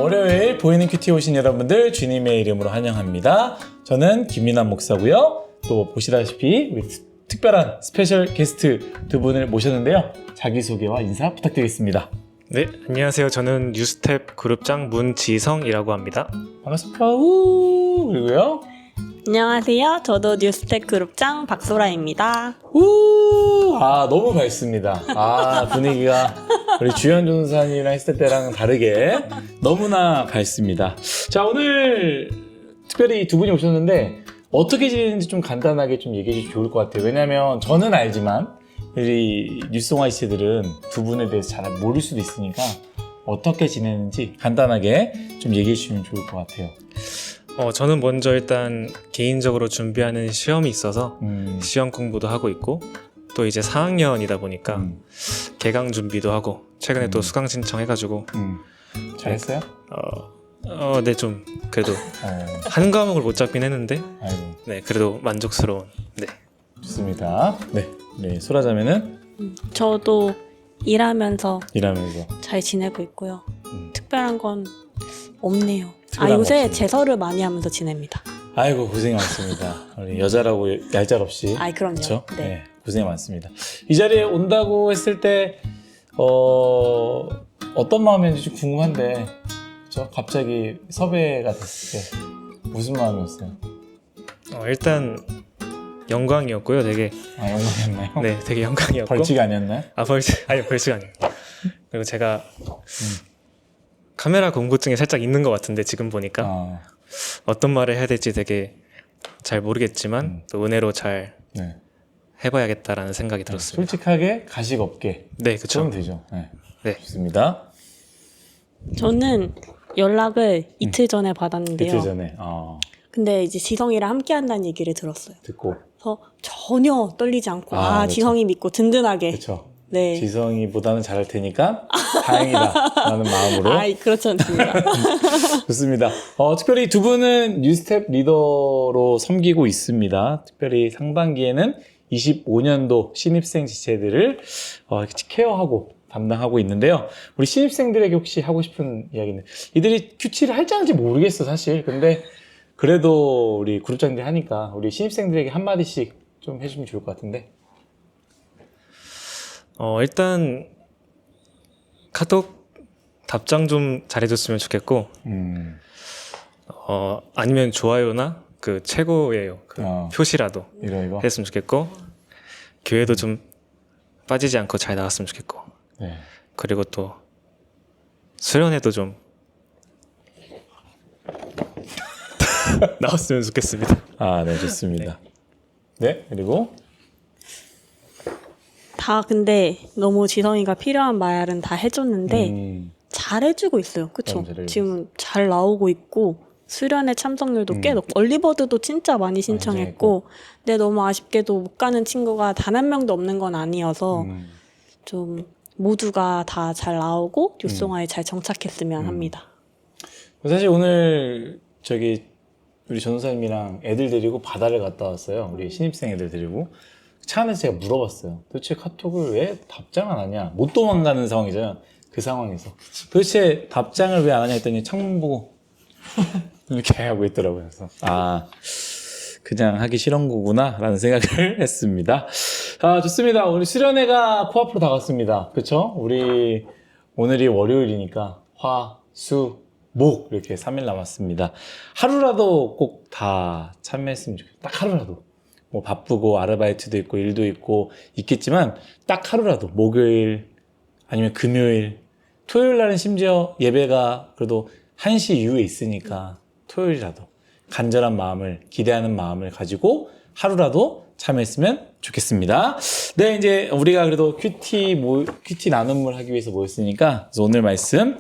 월요일 보이는 큐티 오신 여러분들 주님의 이름으로 환영합니다. 저는 김민환 목사고요. 또 보시다시피 우리 특별한 스페셜 게스트 두 분을 모셨는데요. 자기소개와 인사 부탁드리겠습니다. 네, 안녕하세요. 저는 뉴스텝 그룹장 문지성이라고 합니다. 반갑습니다. 우 그리고요. 안녕하세요. 저도 뉴스텍 그룹장 박소라입니다. 너무 밝습니다. 분위기가 우리 주현 전사님이랑 했을 때랑 다르게 너무나 밝습니다. 자, 오늘 특별히 두 분이 오셨는데 어떻게 지내는지 좀 간단하게 좀 얘기해 주시면 좋을 것 같아요. 왜냐면 저는 알지만 우리 뉴스송아이 씨들은 두 분에 대해서 잘 모를 수도 있으니까 어떻게 지내는지 간단하게 좀 얘기해 주시면 좋을 것 같아요. 저는 먼저 일단 개인적으로 준비하는 시험이 있어서 시험 공부도 하고 있고 또 이제 4학년이다 보니까 개강 준비도 하고 최근에 또 수강 신청해가지고 잘했어요? 네, 좀 그래도 한 과목을 못 잡긴 했는데 아이고. 네, 그래도 만족스러운. 네. 좋습니다. 네, 소라자매는 저도 일하면서 일하면서 잘 지내고 있고요. 특별한 건 없네요. 특별한 거 요새 없습니다. 제설을 많이 하면서 지냅니다. 아이고 고생이 많습니다. 우리 여자라고 얄짤없이 그럼요. 그렇죠? 네. 고생이 많습니다. 이 자리에 온다고 했을 때 어떤 마음이었는지 좀 궁금한데 그렇죠? 갑자기 섭외가 됐을 때 무슨 마음이었어요? 일단 영광이었고요. 되게 영광이었나요? 네, 되게 영광이었고. 벌칙 아니었나요? 벌칙 아니에요. 그리고 제가 카메라 공부증이 살짝 있는 것 같은데 지금 보니까 어떤 말을 해야 될지 되게 잘 모르겠지만 또 은혜로 잘 네. 해봐야겠다라는 생각이 들었습니다. 솔직하게 가식 없게 네, 그렇죠. 그러면 되죠. 네. 좋습니다. 저는 연락을 이틀 전에 받았는데요. 이틀 전에 근데 이제 지성이랑 함께 한다는 얘기를 들었어요. 듣고 그래서 전혀 떨리지 않고 그렇죠. 지성이 믿고 든든하게. 그렇죠. 네. 지성이보다는 잘할 테니까 다행이다라는 마음으로 그렇지 않습니다. 좋습니다. 특별히 두 분은 뉴스텝 리더로 섬기고 있습니다. 특별히 상반기에는 25년도 신입생 지체들을 케어하고 담당하고 있는데요. 우리 신입생들에게 혹시 하고 싶은 이야기는 이들이 큐티를 할지 안 할지 모르겠어 사실. 근데 그래도 우리 그룹장들이 하니까 우리 신입생들에게 한마디씩 좀 해주면 좋을 것 같은데. 일단 카톡 답장 좀 잘해줬으면 좋겠고 아니면 좋아요나 그 최고예요 그 표시라도 이거 했으면 좋겠고 교회도 좀 빠지지 않고 잘 나갔으면 좋겠고 네. 그리고 또 수련회도 좀 나왔으면 좋겠습니다. 네, 좋습니다. 네, 그리고 다 근데 너무 지성이가 필요한 말은 다 해줬는데 잘 해주고 있어요. 그쵸? 지금 잘 나오고 있고 수련회 참석률도 꽤 높고 얼리버드도 진짜 많이 신청했고 근데 너무 아쉽게도 못 가는 친구가 단 한 명도 없는 건 아니어서 좀 모두가 다 잘 나오고 뉴스송아에 잘 정착했으면 합니다. 사실 오늘 우리 전도사님이랑 애들 데리고 바다를 갔다 왔어요. 우리 신입생 애들 데리고 차 안에서 제가 물어봤어요. 도대체 카톡을 왜 답장 안 하냐? 못 도망가는 상황이잖아요. 그 상황에서 도대체 답장을 왜 안 하냐 했더니 창문 보고 이렇게 하고 있더라고요. 그래서 그냥 하기 싫은 거구나 라는 생각을 했습니다. 좋습니다. 우리 수련회가 코앞으로 다가왔습니다. 그쵸? 우리 오늘이 월요일이니까 화, 수, 목 이렇게 3일 남았습니다. 하루라도 꼭 다 참여했으면 좋겠어요. 딱 하루라도. 뭐 바쁘고 아르바이트도 있고 일도 있고 있겠지만 딱 하루라도 목요일 아니면 금요일 토요일 날은 심지어 예배가 그래도 1시 이후에 있으니까 토요일이라도 간절한 마음을 기대하는 마음을 가지고 하루라도 참여했으면 좋겠습니다. 네, 이제 우리가 그래도 큐티 나눔을 하기 위해서 모였으니까 그래서 오늘 말씀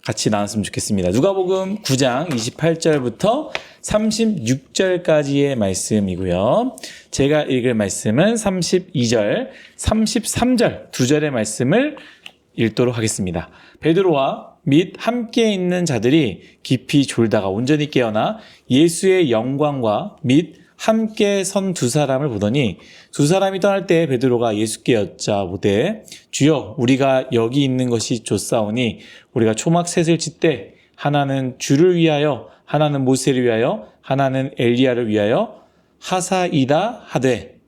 같이 나눴으면 좋겠습니다. 누가복음 9장 28절부터 36절까지의 말씀이고요. 제가 읽을 말씀은 32절, 33절 두 절의 말씀을 읽도록 하겠습니다. 베드로와 및 함께 있는 자들이 깊이 졸다가 온전히 깨어나 예수의 영광과 및 함께 선 두 사람을 보더니 두 사람이 떠날 때 베드로가 예수께 여짜보되 주여 우리가 여기 있는 것이 좋사오니 우리가 초막 셋을 짓되 하나는 주를 위하여, 하나는 모세를 위하여, 하나는 엘리야를 위하여 하사이다 하되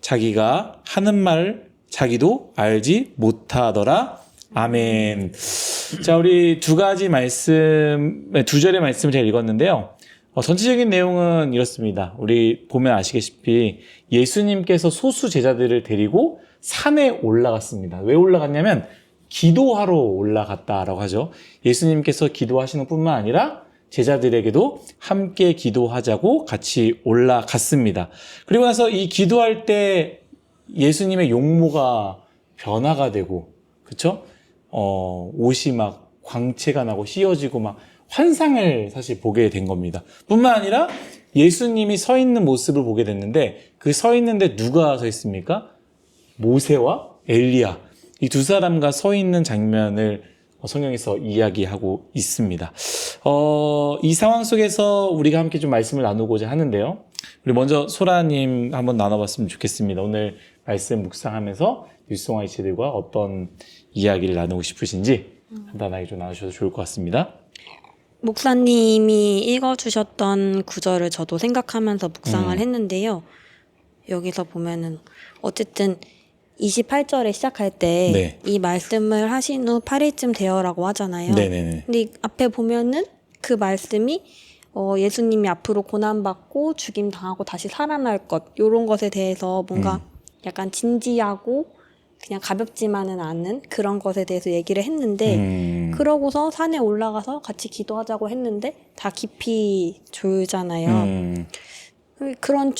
자기가 하는 말을 자기도 알지 못하더라. 아멘. 자, 우리 두 절의 말씀을 제가 읽었는데요. 전체적인 내용은 이렇습니다. 우리 보면 아시겠지만 예수님께서 소수 제자들을 데리고 산에 올라갔습니다. 왜 올라갔냐면 기도하러 올라갔다라고 하죠. 예수님께서 기도하시는 뿐만 아니라 제자들에게도 함께 기도하자고 같이 올라갔습니다. 그리고 나서 이 기도할 때 예수님의 용모가 변화가 되고, 그쵸? 옷이 막 광채가 나고 씌어지고 막 환상을 사실 보게 된 겁니다. 뿐만 아니라 예수님이 서 있는 모습을 보게 됐는데 그 서 있는데 누가 서 있습니까? 모세와 엘리야. 이 두 사람과 서 있는 장면을 성경에서 이야기하고 있습니다. 이 상황 속에서 우리가 함께 좀 말씀을 나누고자 하는데요. 우리 먼저 소라님 한번 나눠봤으면 좋겠습니다. 오늘 말씀 묵상하면서 율성화 이치들과 어떤 이야기를 나누고 싶으신지 간단하게 좀 나누셔도 좋을 것 같습니다. 목사님이 읽어주셨던 구절을 저도 생각하면서 묵상을 했는데요. 여기서 보면은 어쨌든 28절에 시작할 때 이 말씀을 하신 후 8일쯤 되어라고 하잖아요. 네네네. 근데 이 앞에 보면은 그 말씀이 예수님이 앞으로 고난받고 죽임당하고 다시 살아날 것, 요런 것에 대해서 뭔가 약간 진지하고 그냥 가볍지만은 않은 그런 것에 대해서 얘기를 했는데 그러고서 산에 올라가서 같이 기도하자고 했는데 다 깊이 졸잖아요. 그런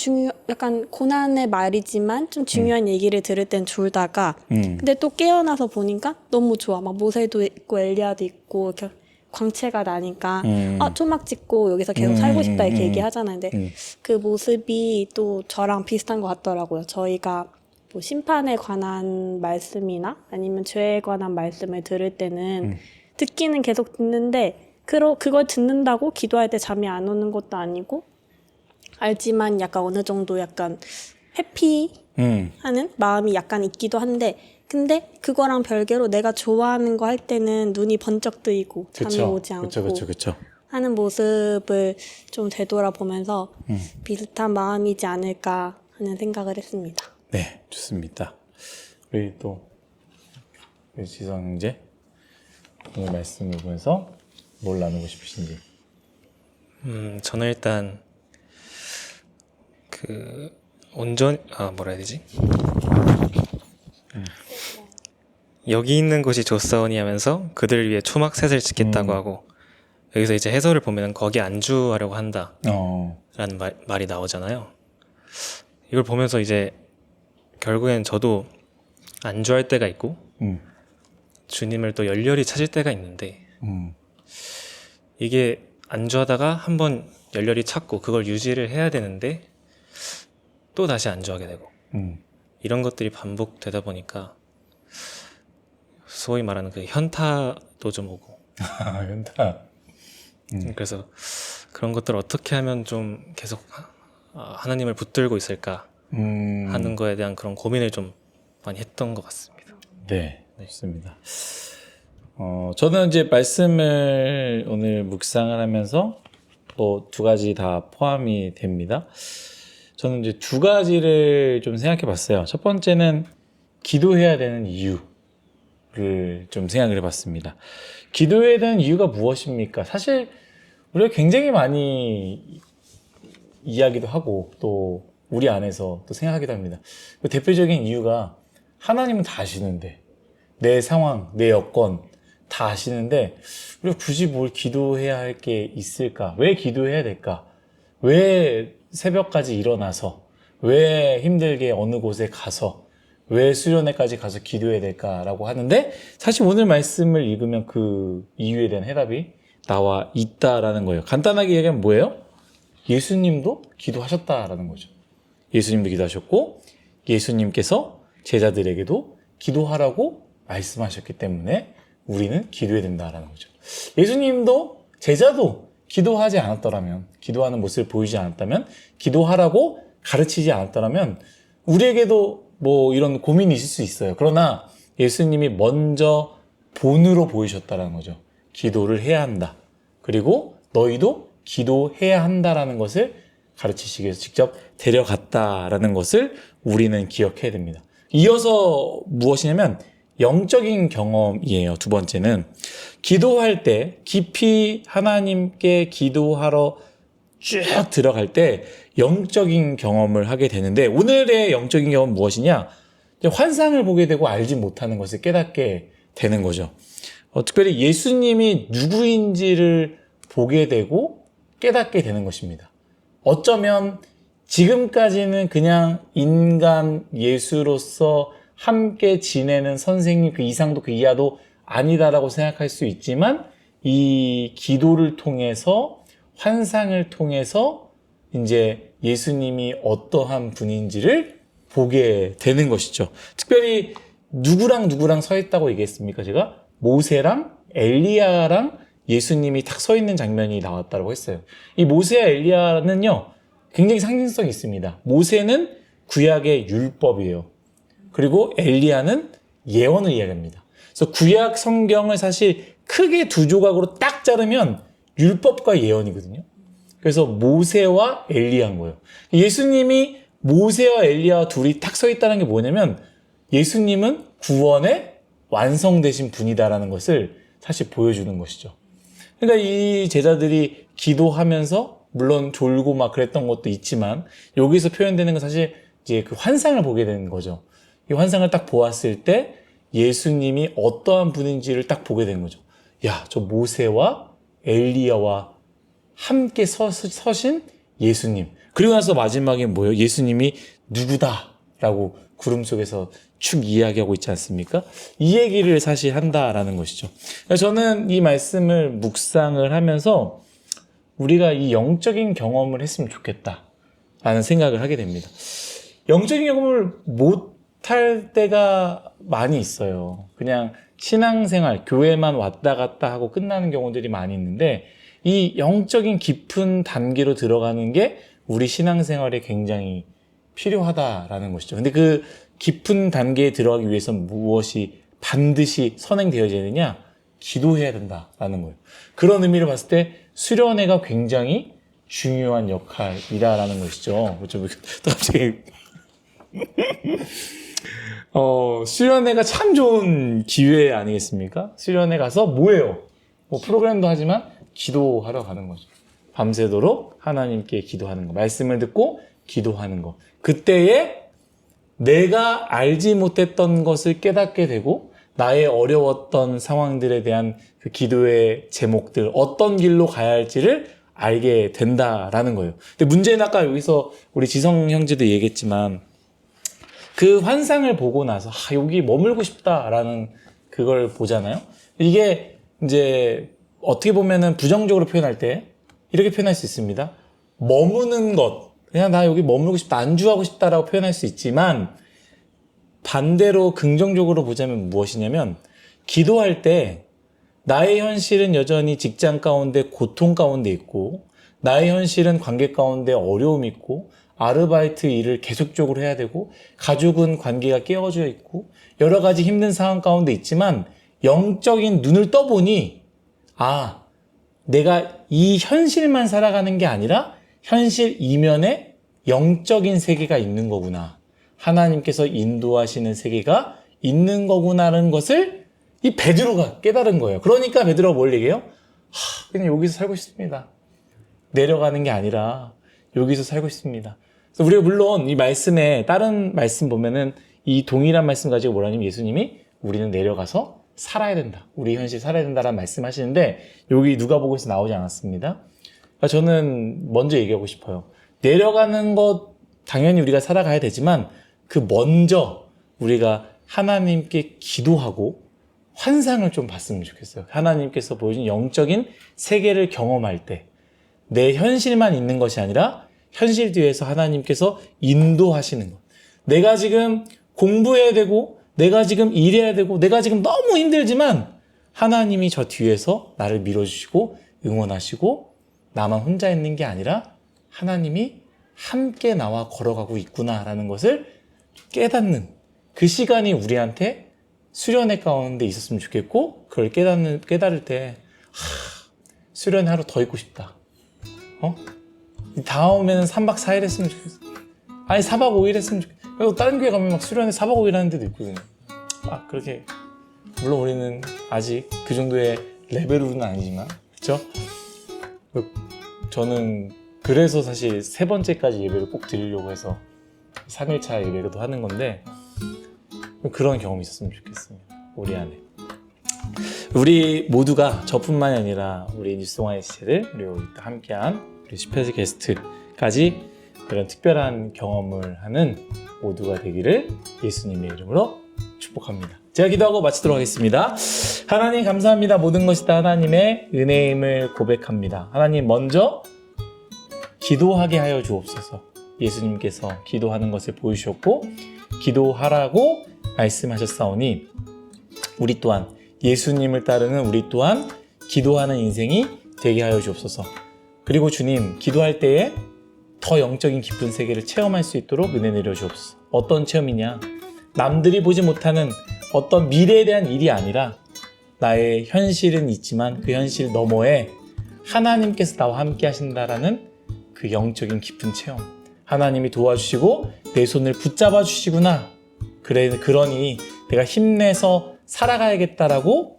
약간 고난의 말이지만 좀 중요한 얘기를 들을 땐 졸다가 근데 또 깨어나서 보니까 너무 좋아. 막 모세도 있고 엘리야도 있고 이렇게 광채가 나니까 초막 찍고 여기서 계속 살고 싶다 이렇게 얘기하잖아요. 근데 그 모습이 또 저랑 비슷한 것 같더라고요. 저희가 뭐 심판에 관한 말씀이나 아니면 죄에 관한 말씀을 들을 때는 듣기는 계속 듣는데 그걸 듣는다고 기도할 때 잠이 안 오는 것도 아니고 알지만 약간 어느 정도 약간 회피하는 마음이 약간 있기도 한데 근데 그거랑 별개로 내가 좋아하는 거 할 때는 눈이 번쩍 뜨이고 잠이 오지 않고 그쵸. 하는 모습을 좀 되돌아보면서 비슷한 마음이지 않을까 하는 생각을 했습니다. 네, 좋습니다. 우리 지성 형제 오늘 말씀을 보면서 뭘 나누고 싶으신지. 저는 일단 뭐라 해야 되지? 여기 있는 곳이 좋사오니 하면서 그들을 위해 초막셋을 짓겠다고 하고 여기서 이제 해설을 보면 거기 안주하려고 한다 라는 말이 나오잖아요. 이걸 보면서 이제 결국엔 저도 안주할 때가 있고 주님을 또 열렬히 찾을 때가 있는데 이게 안주하다가 한번 열렬히 찾고 그걸 유지를 해야 되는데 또 다시 안주하게 되고 이런 것들이 반복되다 보니까 소위 말하는 그 현타도 좀 오고 현타. 그래서 그런 것들을 어떻게 하면 좀 계속 하나님을 붙들고 있을까 하는 거에 대한 그런 고민을 좀 많이 했던 것 같습니다. 네, 좋습니다. 저는 이제 말씀을 오늘 묵상을 하면서 뭐 두 가지 다 포함이 됩니다. 저는 이제 두 가지를 좀 생각해 봤어요. 첫 번째는 기도해야 되는 이유를 좀 생각을 해 봤습니다. 기도해야 되는 이유가 무엇입니까? 사실 우리가 굉장히 많이 이야기도 하고 또 우리 안에서 또 생각하기도 합니다. 그 대표적인 이유가 하나님은 다 아시는데 내 상황, 내 여건 다 아시는데 우리가 굳이 뭘 기도해야 할 게 있을까? 왜 기도해야 될까? 왜 새벽까지 일어나서 왜 힘들게 어느 곳에 가서 왜 수련회까지 가서 기도해야 될까라고 하는데 사실 오늘 말씀을 읽으면 그 이유에 대한 해답이 나와 있다라는 거예요. 간단하게 얘기하면 뭐예요? 예수님도 기도하셨다라는 거죠. 예수님도 기도하셨고 예수님께서 제자들에게도 기도하라고 말씀하셨기 때문에 우리는 기도해야 된다라는 거죠. 예수님도 제자도 기도하지 않았더라면, 기도하는 모습을 보이지 않았다면, 기도하라고 가르치지 않았더라면 우리에게도 뭐 이런 고민이 있을 수 있어요. 그러나 예수님이 먼저 본으로 보이셨다는 거죠. 기도를 해야 한다. 그리고 너희도 기도해야 한다라는 것을 가르치시기 위해서 직접 데려갔다라는 것을 우리는 기억해야 됩니다. 이어서 무엇이냐면 영적인 경험이에요. 두 번째는 기도할 때 깊이 하나님께 기도하러 쭉 들어갈 때 영적인 경험을 하게 되는데 오늘의 영적인 경험은 무엇이냐? 환상을 보게 되고 알지 못하는 것을 깨닫게 되는 거죠. 특별히 예수님이 누구인지를 보게 되고 깨닫게 되는 것입니다. 어쩌면 지금까지는 그냥 인간 예수로서 함께 지내는 선생님 그 이상도 그 이하도 아니다라고 생각할 수 있지만 이 기도를 통해서 환상을 통해서 이제 예수님이 어떠한 분인지를 보게 되는 것이죠. 특별히 누구랑 서 있다고 얘기했습니까? 제가 모세랑 엘리야랑 예수님이 딱 서 있는 장면이 나왔다고 했어요. 이 모세와 엘리야는요 굉장히 상징성이 있습니다. 모세는 구약의 율법이에요. 그리고 엘리야는 예언을 이야기합니다. 그래서 구약 성경을 사실 크게 두 조각으로 딱 자르면 율법과 예언이거든요. 그래서 모세와 엘리야인 거예요. 예수님이 모세와 엘리야와 둘이 딱 서 있다는 게 뭐냐면 예수님은 구원의 완성되신 분이다라는 것을 사실 보여주는 것이죠. 그러니까 이 제자들이 기도하면서 물론 졸고 막 그랬던 것도 있지만 여기서 표현되는 건 사실 이제 그 환상을 보게 되는 거죠. 이 환상을 딱 보았을 때 예수님이 어떠한 분인지를 딱 보게 되는 거죠. 야, 저 모세와 엘리야와 함께 서신 예수님. 그리고 나서 마지막에 뭐예요? 예수님이 누구다라고 구름 속에서 축 이야기하고 있지 않습니까? 이 얘기를 사실 한다라는 것이죠. 저는 이 말씀을 묵상을 하면서 우리가 이 영적인 경험을 했으면 좋겠다라는 생각을 하게 됩니다. 영적인 경험을 못할 때가 많이 있어요. 그냥 신앙생활, 교회만 왔다 갔다 하고 끝나는 경우들이 많이 있는데 이 영적인 깊은 단계로 들어가는 게 우리 신앙생활에 굉장히 필요하다라는 것이죠. 근데 그 깊은 단계에 들어가기 위해서 무엇이 반드시 선행되어져야 되느냐? 기도해야 된다라는 거예요. 그런 의미를 봤을 때 수련회가 굉장히 중요한 역할이다라는 것이죠. 또 갑자기 수련회가 참 좋은 기회 아니겠습니까? 수련회 가서 뭐예요? 뭐 프로그램도 하지만 기도하러 가는 거죠. 밤새도록 하나님께 기도하는 거, 말씀을 듣고 기도하는 거. 그때에 내가 알지 못했던 것을 깨닫게 되고 나의 어려웠던 상황들에 대한 그 기도의 제목들, 어떤 길로 가야 할지를 알게 된다라는 거예요. 근데 문제는 아까 여기서 우리 지성 형제도 얘기했지만 그 환상을 보고 나서 여기 머물고 싶다라는 그걸 보잖아요. 이게 이제 어떻게 보면은 부정적으로 표현할 때 이렇게 표현할 수 있습니다. 머무는 것, 그냥 나 여기 머물고 싶다, 안주하고 싶다라고 표현할 수 있지만 반대로 긍정적으로 보자면 무엇이냐면 기도할 때 나의 현실은 여전히 직장 가운데 고통 가운데 있고 나의 현실은 관계 가운데 어려움이 있고 아르바이트 일을 계속적으로 해야 되고 가족은 관계가 깨어져 있고 여러 가지 힘든 상황 가운데 있지만 영적인 눈을 떠보니 내가 이 현실만 살아가는 게 아니라 현실 이면에 영적인 세계가 있는 거구나. 하나님께서 인도하시는 세계가 있는 거구나라는 것을 이 베드로가 깨달은 거예요. 그러니까 베드로가 뭘 얘기해요? 그냥 여기서 살고 싶습니다. 내려가는 게 아니라 여기서 살고 싶습니다. 그래서 우리가 물론 이 말씀에 다른 말씀 보면은 이 동일한 말씀 가지고 뭐라냐면 예수님이 우리는 내려가서 살아야 된다. 우리 현실 살아야 된다라는 말씀하시는데 여기 누가복음에서 나오지 않았습니다. 그러니까 저는 먼저 얘기하고 싶어요. 내려가는 것 당연히 우리가 살아가야 되지만 그 먼저 우리가 하나님께 기도하고 환상을 좀 봤으면 좋겠어요. 하나님께서 보여준 영적인 세계를 경험할 때 내 현실만 있는 것이 아니라 현실 뒤에서 하나님께서 인도하시는 것. 내가 지금 공부해야 되고 내가 지금 일해야 되고 내가 지금 너무 힘들지만 하나님이 저 뒤에서 나를 밀어주시고 응원하시고 나만 혼자 있는 게 아니라 하나님이 함께 나와 걸어가고 있구나라는 것을 깨닫는 그 시간이 우리한테 수련회 가운데 있었으면 좋겠고 그걸 깨달을 때 수련회 하루 더 있고 싶다. 다음에는 3박 4일 했으면 좋겠어. 아니 4박 5일 했으면 좋겠어. 그리고 다른 교회 가면 막 수련회 4박 5일 하는 데도 있거든요. 그렇게 물론 우리는 아직 그 정도의 레벨으로는 아니지만 그렇죠? 저는 그래서 사실 3번째까지 예배를 꼭 드리려고 해서 3일차 예배도 하는 건데 그런 경험이 있었으면 좋겠어요. 우리 안에. 우리 모두가 저뿐만이 아니라 우리 뉴스동아의 지체들 그리고 함께한 우리 스페셜 게스트까지 그런 특별한 경험을 하는 모두가 되기를 예수님의 이름으로 축복합니다. 제가 기도하고 마치도록 하겠습니다. 하나님 감사합니다. 모든 것이 다 하나님의 은혜임을 고백합니다. 하나님 먼저 기도하게 하여 주옵소서. 예수님께서 기도하는 것을 보여주셨고 기도하라고 말씀하셨사오니 우리 또한 예수님을 따르는 우리 또한 기도하는 인생이 되게 하여 주옵소서. 그리고 주님 기도할 때에 더 영적인 깊은 세계를 체험할 수 있도록 은혜 내려 주옵소서. 어떤 체험이냐? 남들이 보지 못하는 어떤 미래에 대한 일이 아니라 나의 현실은 있지만 그 현실 너머에 하나님께서 나와 함께 하신다라는 그 영적인 깊은 체험. 하나님이 도와주시고 내 손을 붙잡아 주시구나. 그러니 내가 힘내서 살아가야겠다라고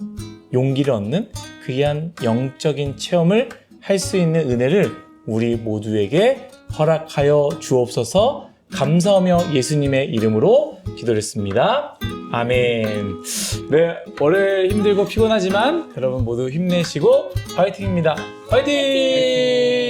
용기를 얻는 귀한 영적인 체험을 할 수 있는 은혜를 우리 모두에게 허락하여 주옵소서. 감사하며 예수님의 이름으로 기도했습니다. 아멘. 네, 월요일 힘들고 피곤하지만 여러분 모두 힘내시고 화이팅입니다. 화이팅!